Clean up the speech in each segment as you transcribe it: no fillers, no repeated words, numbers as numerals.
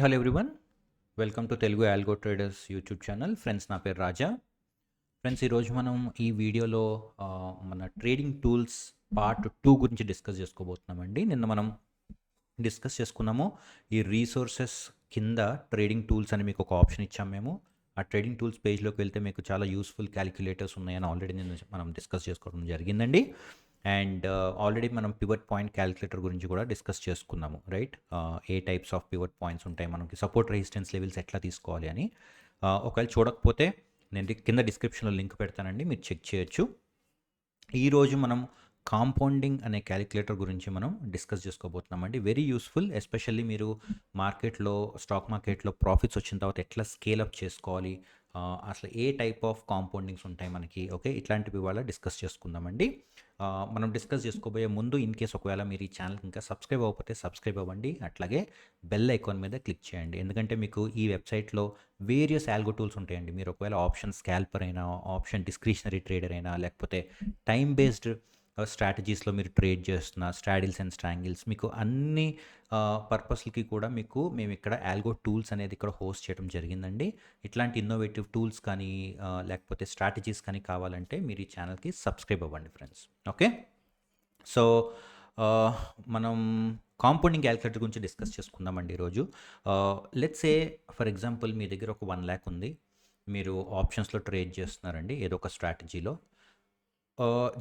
Hello everyone, welcome to Telugu algo traders YouTube channel. Friends, నా పేరు రాజా. Friends, ఈరోజు మనం ఈ వీడియోలో మన ట్రేడింగ్ టూల్స్ పార్ట్ 2 గురించి డిస్కస్ చేసుకోబోతున్నామండి. నిన్న మనం డిస్కస్ చేసుకున్నాము. ఈ రీసోర్సెస్ కింద ట్రేడింగ్ టూల్స్ అని మీకు ఒక ఆప్షన్ ఇచ్చాము మేము. ఆ ట్రేడింగ్ టూల్స్ పేజ్లోకి వెళ్తే మీకు చాలా యూస్ఫుల్ క్యాలిక్యులేటర్స్ ఉన్నాయని ఆల్రెడీ నిన్న మనం డిస్కస్ చేసుకోవడం జరిగిందండి. అండ్ ఆల్రెడీ మనం పివట్ పాయింట్ క్యాలిక్యులేటర్ గురించి కూడా డిస్కస్ చేసుకున్నాము, right? A types of pivot points ఉంటాయి, మనకి సపోర్ట్ రెసిస్టెన్స్ లెవెల్స్ ఎట్లా తీసుకోవాలి అని. ఒకవేళ చూడకపోతే నేను కింద డిస్క్రిప్షన్లో లింక్ పెడతానండి, మీరు చెక్ చేయొచ్చు. ఈరోజు మనం కాంపౌండింగ్ అనే క్యాలిక్యులేటర్ గురించి మనం డిస్కస్ చేసుకోబోతున్నామండి. వెరీ యూస్ఫుల్, ఎస్పెషల్లీ మీరు స్టాక్ మార్కెట్లో ప్రాఫిట్స్ వచ్చిన తర్వాత ఎట్లా స్కేలప్ చేసుకోవాలి, అసలు ఏ టైప్ ఆఫ్ కాంపౌండింగ్స్ ఉంటాయి మనకి, ఓకే, ఇట్లాంటివి ఇవాళ డిస్కస్ చేసుకుందామండి. మనం డిస్కస్ చేసుకోబోయే ముందు, ఇన్ కేస్ ఒకవేళ మీరు ఈ ఛానల్కి ఇంకా సబ్స్క్రైబ్ అవ్వకపోతే సబ్స్క్రైబ్ అవ్వండి. అట్లాగే బెల్ ఐకాన్ మీద క్లిక్ చేయండి, ఎందుకంటే మీకు ఈ వెబ్సైట్లో వేరియస్ ఆల్గో టూల్స్ ఉంటాయండి. మీరు ఒకవేళ ఆప్షన్ స్కాల్పర్ అయినా, ఆప్షన్ డిస్క్రిషనరీ ట్రేడర్ అయినా, లేకపోతే టైం బేస్డ్ స్ట్రాటజీస్లో మీరు ట్రేడ్ చేస్తున్న స్ట్రాడిల్స్ అండ్ స్ట్రాంగిల్స్, మీకు అన్ని పర్పస్లకి కూడా మేము ఇక్కడ ఆల్గో టూల్స్ అనేది ఇక్కడ హోస్ట్ చేయడం జరిగిందండి. ఇట్లాంటి ఇన్నోవేటివ్ టూల్స్ కానీ లేకపోతే స్ట్రాటజీస్ కానీ కావాలంటే మీరు ఈ ఛానల్కి సబ్స్క్రైబ్ అవ్వండి ఫ్రెండ్స్, ఓకే. సో మనం కాంపౌండింగ్ క్యాలిక్యులేటర్ గురించి డిస్కస్ చేసుకుందామండి ఈరోజు. లెట్స్ సే ఫర్ ఎగ్జాంపుల్ మీ దగ్గర ఒక 1 lakh ఉంది, మీరు ఆప్షన్స్లో ట్రేడ్ చేస్తున్నారండి ఏదో ఒక స్ట్రాటజీలో.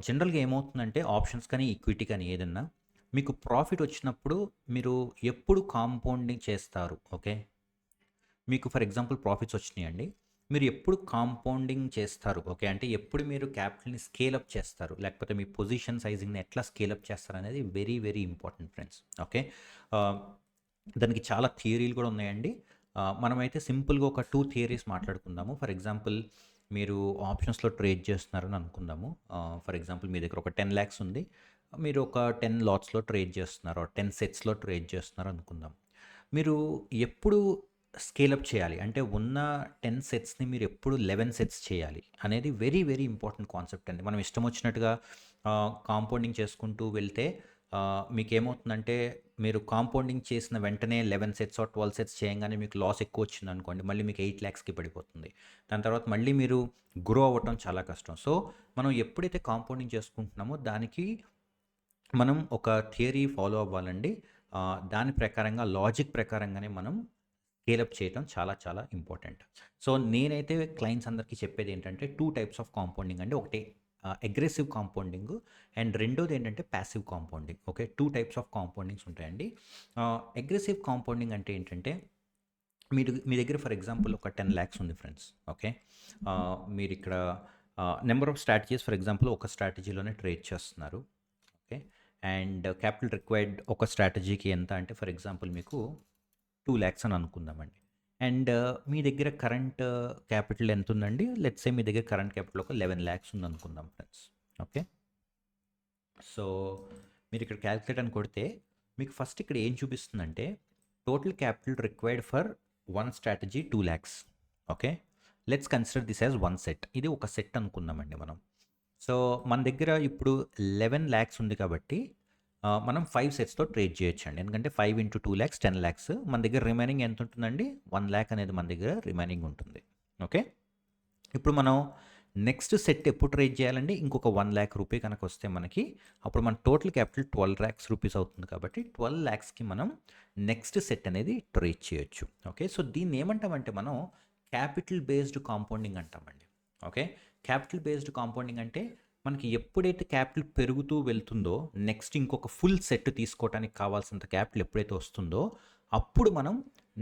జనరల్గా ఏమవుతుందంటే ఆప్షన్స్ కానీ ఈక్విటీ కానీ ఏదన్నా మీకు ప్రాఫిట్ వచ్చినప్పుడు మీరు ఎప్పుడు కాంపౌండింగ్ చేస్తారు, ఓకే. మీకు ఫర్ ఎగ్జాంపుల్ ప్రాఫిట్స్ వచ్చినాయండి, మీరు ఎప్పుడు కాంపౌండింగ్ చేస్తారు, ఓకే, అంటే ఎప్పుడు మీరు క్యాపిటల్ని స్కేలప్ చేస్తారు, లేకపోతే మీ పొజిషన్ సైజింగ్ని ఎట్లా స్కేలప్ చేస్తారు అనేది very very important friends, okay. దానికి చాలా థియరీలు కూడా ఉన్నాయండి. మనమైతే సింపుల్గా ఒక 2 థియరీస్ మాట్లాడుకుందాము. ఫర్ ఎగ్జాంపుల్, మీరు ఆప్షన్స్లో ట్రేడ్ చేస్తున్నారని అనుకుందాము. ఫర్ ఎగ్జాంపుల్, మీ దగ్గర ఒక 10 lakhs ఉంది, మీరు ఒక 10 లాట్స్లో ట్రేడ్ చేస్తున్నారు, 10 సెట్స్లో ట్రేడ్ చేస్తున్నారు అనుకుందాం. మీరు ఎప్పుడు స్కేలప్ చేయాలి అంటే ఉన్న 10 సెట్స్ని మీరు ఎప్పుడు 11 సెట్స్ చేయాలి అనేది వెరీ వెరీ ఇంపార్టెంట్ కాన్సెప్ట్ అండి. మనం ఇష్టం వచ్చినట్టుగా కాంపౌండింగ్ చేసుకుంటూ వెళ్తే మీకేమవుతుందంటే, మీరు కాంపౌండింగ్ చేసిన వెంటనే 11 సెట్స్ ఆర్ 12 సెట్స్ చేయంగానే మీకు లాస్ ఎక్కువ వచ్చింది అనుకోండి, మళ్ళీ మీకు 8 lakhsకి పడిపోతుంది. దాని తర్వాత మళ్ళీ మీరు గ్రో అవ్వటం చాలా కష్టం. సో మనం ఎప్పుడైతే కాంపౌండింగ్ చేసుకుంటున్నామో దానికి మనం ఒక థియరీ ఫాలో అవ్వాలండి. దాని ప్రకారంగా, లాజిక్ ప్రకారంగానే మనం స్కేలప్ చేయడం చాలా చాలా ఇంపార్టెంట్. సో నేనైతే క్లయింట్స్ అందరికీ చెప్పేది ఏంటంటే 2 టైప్స్ ఆఫ్ కాంపౌండింగ్ అండి. ఒకటి అగ్రెసివ్ కాంపౌండింగ్, అండ్ రెండోది ఏంటంటే passive compounding, okay. 2 types of compoundings ఉంటాయండి. అగ్రెసివ్ కాంపౌండింగ్ అంటే ఏంటంటే, మీ దగ్గర ఫర్ ఎగ్జాంపుల్ ఒక 10 lakhs ఉంది ఫ్రెండ్స్, ఓకే. మీరు ఇక్కడ number of strategies, for example ఒక స్ట్రాటజీలోనే ట్రేడ్ చేస్తున్నారు, ఓకే. అండ్ క్యాపిటల్ రిక్వైర్డ్ ఒక స్ట్రాటజీకి ఎంత అంటే, ఫర్ ఎగ్జాంపుల్ మీకు 2 lakhs అని అనుకుందామండి. అండ్ మీ దగ్గర కరెంట్ క్యాపిటల్ ఎంత ఉందండి? లెట్స్ సే మీ దగ్గర కరెంట్ క్యాపిటల్ ఒక 11 lakhs ఉంది అనుకుందాం ఫ్రెండ్స్, ఓకే. సో మీరు ఇక్కడ క్యాలిక్యులేట్ అని కొడితే మీకు ఫస్ట్ ఇక్కడ ఏం చూపిస్తుందంటే, total capital required for 1 strategy 2 lakhs, okay. Let's consider this as 1 set. ఇది ఒక సెట్ అనుకుందామండి మనం. సో మన దగ్గర ఇప్పుడు 11 lakhs ఉంది కాబట్టి మనం 5 సెట్స్తో ట్రేడ్ చేయొచ్చు అండి. ఎందుకంటే 5 into 2 lakhs 10 lakhs. మన దగ్గర రిమైనింగ్ ఎంత ఉంటుందండి? 1 lakh అనేది మన దగ్గర రిమైనింగ్ ఉంటుంది, ఓకే. ఇప్పుడు మనం నెక్స్ట్ సెట్ ఎప్పుడు ట్రేడ్ చేయాలండి? ఇంకొక 1 lakh రూపీ కనుక వస్తే మనకి, అప్పుడు మన టోటల్ క్యాపిటల్ 12 lakhs రూపీస్ అవుతుంది కాబట్టి 12 lakhsకి మనం నెక్స్ట్ సెట్ అనేది ట్రేడ్ చేయొచ్చు, ఓకే. సో దీన్ని ఏమంటామంటే మనం క్యాపిటల్ బేస్డ్ కాంపౌండింగ్ అంటామండి, ఓకే. క్యాపిటల్ బేస్డ్ కాంపౌండింగ్ అంటే మనకి ఎప్పుడైతే క్యాపిటల్ పెరుగుతూ వెళ్తుందో, నెక్స్ట్ ఇంకొక ఫుల్ సెట్ తీసుకోవడానికి కావాల్సినంత క్యాపిటల్ ఎప్పుడైతే వస్తుందో, అప్పుడు మనం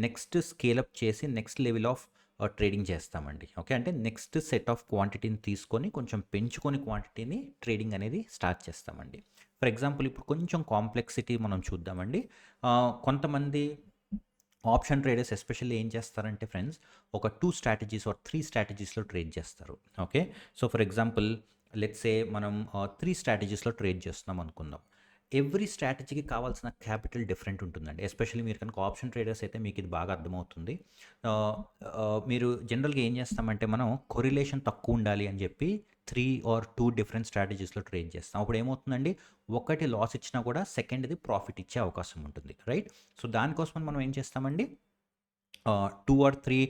నెక్స్ట్ స్కేలప్ చేసి నెక్స్ట్ లెవెల్ ఆఫ్ ట్రేడింగ్ చేస్తామండి, ఓకే. అంటే నెక్స్ట్ సెట్ ఆఫ్ క్వాంటిటీని తీసుకొని కొంచెం పెంచుకొని క్వాంటిటీని ట్రేడింగ్ అనేది స్టార్ట్ చేస్తామండి. ఫర్ ఎగ్జాంపుల్, ఇప్పుడు కొంచెం కాంప్లెక్సిటీ మనం చూద్దామండి. కొంతమంది ఆప్షన్ ట్రేడర్స్ ఎస్పెషల్లీ ఏం చేస్తారంటే ఫ్రెండ్స్, ఒక 2 స్ట్రాటజీస్ ఆర్ 3 స్ట్రాటజీస్లో ట్రేడ్ చేస్తారు, okay. So for example, let's say మనం 3 స్ట్రాటజీస్లో ట్రేడ్ చేస్తున్నాం అనుకుందాం. ఎవ్రీ స్ట్రాటజీకి కావాల్సిన క్యాపిటల్ డిఫరెంట్ ఉంటుందండి. ఎస్పెషల్లీ మీరు కనుక ఆప్షన్ ట్రేడర్స్ అయితే మీకు ఇది బాగా అర్థమవుతుంది. మీరు జనరల్గా ఏం చేస్తామంటే, మనం కొరిలేషన్ తక్కువ ఉండాలి అని చెప్పి 3 or 2 డిఫరెంట్ స్ట్రాటజీస్లో ట్రేడ్ చేస్తాం. అప్పుడు ఏమవుతుందండి, ఒకటి లాస్ ఇచ్చినా కూడా సెకండ్ది ప్రాఫిట్ ఇచ్చే అవకాశం ఉంటుంది, రైట్. సో దానికోసం మనం ఏం చేస్తామండి, 2 or 3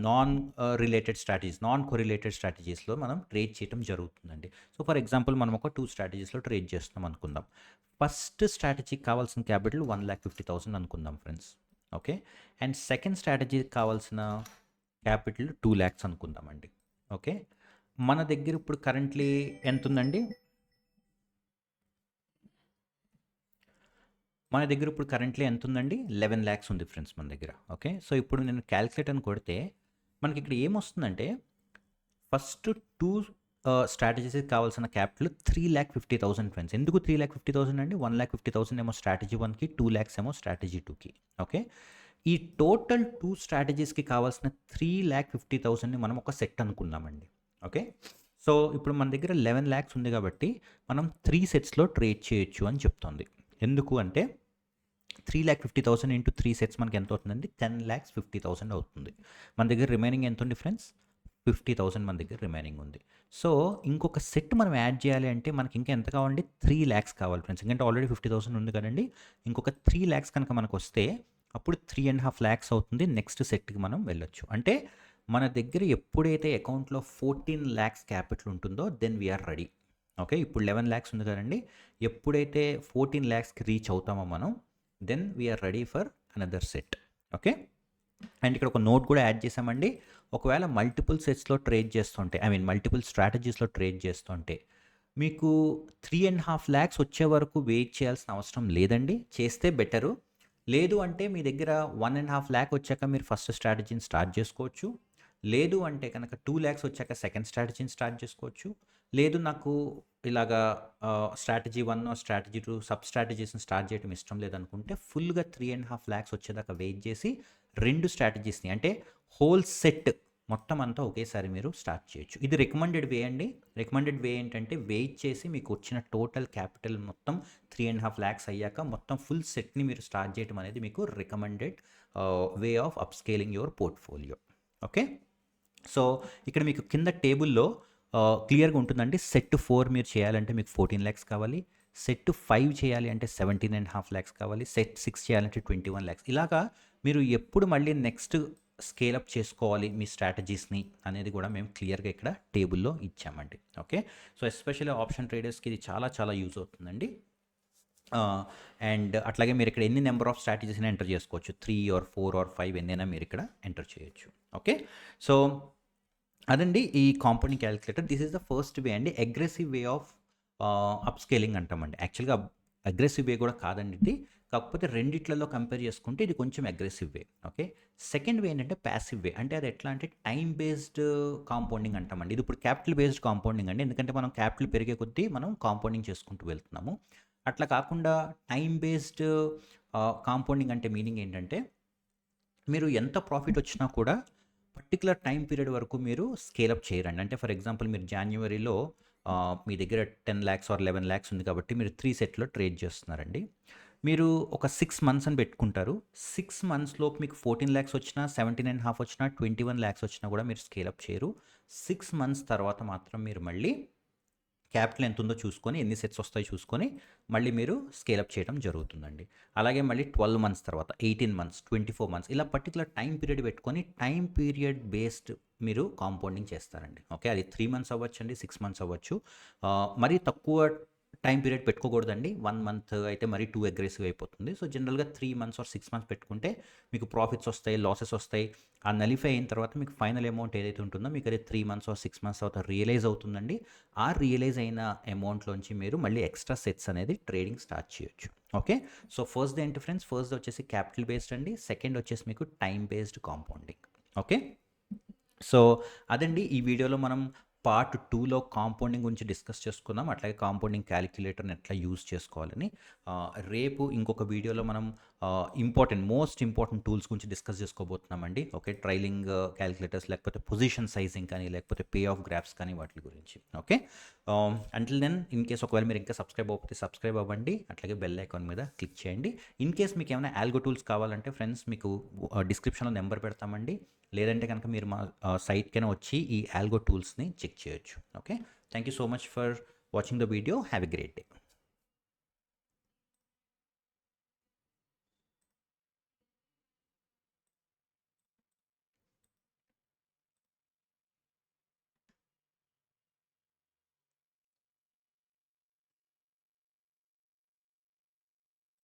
non related strategies, non correlated స్ట్రాటజీస్‌లో మనం ట్రేడ్ చేయటం జరుగుతుందండి. సో, ఫర్ ఎగ్జాంపుల్ మనం ఒక 2 స్ట్రాటజీస్‌లో ట్రేడ్ చేస్తున్నాం అనుకుందాం. ఫస్ట్ స్ట్రాటజీకి కావాల్సిన క్యాపిటల్ 1,50,000 అనుకుందాం ఫ్రెండ్స్. ఓకే. అండ్ సెకండ్ స్ట్రాటజీకి కావాల్సిన క్యాపిటల్ 2,00,000 అనుకుందామండి. ఓకే. మన దగ్గర ఇప్పుడు కరెంట్‌లీ ఎంతుందండి? మన దగ్గర ఇప్పుడు కరెంట్‌లీ ఎంతుందండి? 11,00,000 ఉంది ఫ్రెండ్స్ మన దగ్గర. ఓకే. సో, ఇప్పుడు నేను కాలిక్యులేట్ అని కొడితే మనకిక్కడ ఏమొస్తుందంటే ఫస్ట్ 2 స్ట్రాటజీస్‌కి కావాల్సిన క్యాపిటల్ 3,50,000 ఫ్రెండ్స్. ఎందుకు 3,50,000 అండి? 1,50,000 ఏమో స్ట్రాటజీ 1కి, 2,00,000 ఏమో స్ట్రాటజీ 2కి. ఓకే. ఈ టోటల్ 2 స్ట్రాటజీస్‌కి కావాల్సిన 3,50,000ని మనం ఒక సెట్ అనుకుందామండి. ఓకే. సో, ఇప్పుడు మన దగ్గర 11,00,000 ఉంది కాబట్టి మనం 3 సెట్స్‌లో ట్రేడ్ చేయొచ్చు అని చెప్తోంది. ఎందుకు అంటే 3,50,000 ఇంటూ 3 సెట్స్ మనకి ఎంత అవుతుందండి? 10,50,000 అవుతుంది. మన దగ్గర రిమైనింగ్ ఎంత ఉంది ఫ్రెండ్స్? 50,000 మన దగ్గర రిమైనింగ్ ఉంది. సో, ఇంకొక సెట్ మనం యాడ్ చేయాలి అంటే మనకి ఇంకా ఎంత కావాలండి? 3,00,000 కావాలి ఫ్రెండ్స్. ఎందుకంటే ఆల్రెడీ 50,000 ఉంది కదండీ! ఇంకొక 3,00,000 కనుక మనకొస్తే అప్పుడు 3,50,000 అవుతుంది. నెక్స్ట్ సెట్‌కి మనం వెళ్ళొచ్చు. అంటే మన దగ్గర ఎప్పుడైతే అకౌంట్‌లో 14,00,000 క్యాపిటల్ ఉంటుందో then we are ready. Okay. ఇప్పుడు 11,00,000 ఉంది కదండీ! ఎప్పుడైతే 14,00,000కి రీచ్ అవుతామో మనం then we are ready for another set. Okay. And ఇక్కడ ఒక నోట్ కూడా యాడ్ చేసామండి. ఒకవేళ మల్టిపుల్ సెట్స్‌లో ట్రేడ్ చేస్తుంటే, ఐ మీన్ మల్టిపుల్ స్ట్రాటజీస్‌లో ట్రేడ్ చేస్తుంటే, మీకు 3,50,000 వచ్చే వరకు వెయిట్ చేయాల్సిన అవసరం లేదండి. చేస్తే బెటరు. లేదు అంటే మీ దగ్గర 1,50,000 వచ్చాక మీరు ఫస్ట్ స్ట్రాటజీని స్టార్ట్ చేసుకోవచ్చు. లేదు అంటే కనుక 2,00,000 వచ్చాక సెకండ్ స్ట్రాటజీని స్టార్ట్ చేసుకోవచ్చు. లేదు నాకు ఇలాగా స్ట్రాటజీ 1 స్ట్రాటజీ 2 సబ్ స్ట్రాటజీస్‌ని స్టార్ట్ చేయడం ఇష్టం లేదనుకుంటే ఫుల్‌గా 3,50,000 వచ్చేదాకా వెయిట్ చేసి 2 స్ట్రాటజీస్‌ని అంటే హోల్ సెట్ మొత్తం అంతా ఒకేసారి మీరు స్టార్ట్ చేయొచ్చు. ఇది రికమెండెడ్ వే అండి. రికమెండెడ్ వే ఏంటంటే వెయిట్ చేసి మీకు వచ్చిన టోటల్ క్యాపిటల్ మొత్తం 3,50,000 అయ్యాక మొత్తం ఫుల్ సెట్‌ని మీరు స్టార్ట్ చేయడం అనేది మీకు recommended way of upscaling your portfolio. Okay. So, ఇక్కడ మీకు కింద టేబుల్‌లో క్లియర్‌గా ఉంటుందండి. సెట్ 4 మీరు చేయాలంటే మీకు 14,00,000 కావాలి. సెట్ 5 చేయాలి అంటే 17,50,000 కావాలి. సెట్ 6 చేయాలంటే 21,00,000 ఇలాగా మీరు ఎప్పుడు మళ్ళీ నెక్స్ట్ స్కేల్ అప్ చేసుకోవాలి మీ స్ట్రాటజీస్‌ని అనేది కూడా మేము క్లియర్‌గా ఇక్కడ టేబుల్‌లో ఇచ్చామండి. ఓకే. సో, ఎస్పెషల్లీ ఆప్షన్ ట్రేడర్స్‌కి ఇది చాలా చాలా యూజ్ అవుతుందండి. అండ్ అట్లాగే మీరు ఇక్కడ ఎన్ని నెంబర్ ఆఫ్ స్ట్రాటజీస్‌ని ఎంటర్ చేసుకోవచ్చు. 3 ఆర్ 4 ఆర్ 5 ఎన్నైనా మీరు ఇక్కడ ఎంటర్ చేయొచ్చు. ఓకే. సో, అదండి ఈ compounding calculator. This is the first way అండి. అగ్రెసివ్ వే ఆఫ్ అప్‌స్కేలింగ్ అంటామండి. యాక్చువల్‌గా అగ్రెసివ్ వే కూడా కాదండి ఇది. కాకపోతే రెండిట్లలో కంపేర్ చేసుకుంటే ఇది కొంచెం అగ్రెసివ్ వే. ఓకే. సెకండ్ వే ఏంటంటే పాసివ్ వే. అంటే అది ఎట్లా అంటే టైమ్ బేస్డ్ కాంపౌండింగ్ అంటామండి. ఇది ఇప్పుడు క్యాపిటల్ బేస్డ్ కాంపౌండింగ్ అండి. ఎందుకంటే మనం క్యాపిటల్ పెరిగే కొద్దీ మనం కాంపౌండింగ్ చేసుకుంటూ వెళ్తున్నాము. అట్లా కాకుండా టైమ్ బేస్డ్ కాంపౌండింగ్ అంటే మీనింగ్ ఏంటంటే మీరు ఎంత ప్రాఫిట్ వచ్చినా కూడా పర్టిక్యులర్ టైం పీరియడ్ వరకు మీరు స్కేల్ అప్ చేయరండి. అంటే ఫర్ ఎగ్జాంపుల్ మీరు జాన్యువరిలో మీ దగ్గర 10,00,000 ఆర్ 11,00,000 ఉంది కాబట్టి మీరు 3 సెట్‌లో ట్రేడ్ చేస్తున్నారండి. మీరు ఒక 6 మంత్స్ అని పెట్టుకుంటారు. 6 మంత్స్‌లోపు మీకు 14,00,000 వచ్చినా, 17,500 వచ్చినా, 21,00,000 వచ్చినా కూడా మీరు స్కేల్ అప్ చేయరు. 6 మంత్స్ తర్వాత మాత్రం మీరు మళ్ళీ క్యాపిటల్ ఎంతుందో చూసుకొని, ఎన్ని సెట్స్ వస్తాయో చూసుకొని, మళ్ళీ మీరు స్కేల్ అప్ చేయడం జరుగుతుందండి. అలాగే మళ్ళీ 12 మంత్స్ తర్వాత, 18 మంత్స్, 24 మంత్స్ ఇలా పర్టిక్యులర్ టైమ్ పీరియడ్ పెట్టుకొని, టైమ్ పీరియడ్ బేస్డ్ మీరు కాంపౌండింగ్ చేస్తారండి. ఓకే. అది 3 మంత్స్ అవ్వచ్చండి, 6 మంత్స్ అవ్వచ్చు. మరీ తక్కువ టైమ్ పీరియడ్ పెట్టుకోకూడదండి. 1 మంత్ అయితే మరీ టూ అగ్రెసివ్ అయిపోతుంది. సో, జనరల్‌గా 3 మంత్స్ ఆర్ 6 మంత్స్ పెట్టుకుంటే మీకు ప్రాఫిట్స్ వస్తాయి, లాసెస్ వస్తాయి. ఆ నలిఫై అయిన తర్వాత మీకు ఫైనల్ అమౌంట్ ఏదైతే ఉంటుందో మీకు అది 3 మంత్స్ ఆర్ 6 మంత్స్ తర్వాత రియలైజ్ అవుతుందండి. ఆ రియలైజ్ అయిన అమౌంట్‌లోంచి మీరు మళ్ళీ ఎక్స్‌ట్రా సెట్స్ అనేది ట్రేడింగ్ స్టార్ట్ చేయొచ్చు. ఓకే. సో, ఫస్ట్‌ది ఏంటి ఫ్రెండ్స్? ఫస్ట్‌ది వచ్చేసి క్యాపిటల్ బేస్డ్ అండి. సెకండ్ వచ్చేసి మీకు time based compounding. Okay. So, అదండి ఈ వీడియోలో మనం పార్ట్ 2లో కాంపౌండింగ్ గురించి డిస్కస్ చేసుకుందాం. అట్లాగే కాంపౌండింగ్ క్యాలిక్యులేటర్‌ని ఎట్లా యూజ్ చేసుకోవాలని. రేపు ఇంకొక వీడియోలో మనం మోస్ట్ ఇంపార్టెంట్ టూల్స్ గురించి డిస్కస్ చేసుకోబోతున్నామండి. ఓకే. ట్రైలింగ్ క్యాలిక్యులేటర్స్ లేకపోతే పొజిషన్ సైజింగ్ కానీ, లేకపోతే పే ఆఫ్ గ్రాఫ్స్ కానీ వాటి గురించి. Okay. Until then in case ఒకవేళ మీరు ఇంకా సబ్స్క్రైబ్ అవ్వకపోతే సబ్స్క్రైబ్ అవ్వండి. అట్లాగే బెల్ ఐకాన్ మీద క్లిక్ చేయండి. ఇన్ కేస్ మీకు ఏమైనా ఆల్గో టూల్స్ కావాలంటే ఫ్రెండ్స్ మీకు డిస్క్రిప్షన్‌లో నెంబర్ పెడతామండి. లేదంటే కనుక మీరు మా సైట్‌కైనా వచ్చి ఈ ఆల్గో టూల్స్‌ని చెక్ చేయొచ్చు. Okay. Thank you so much for watching the video. Have a great day.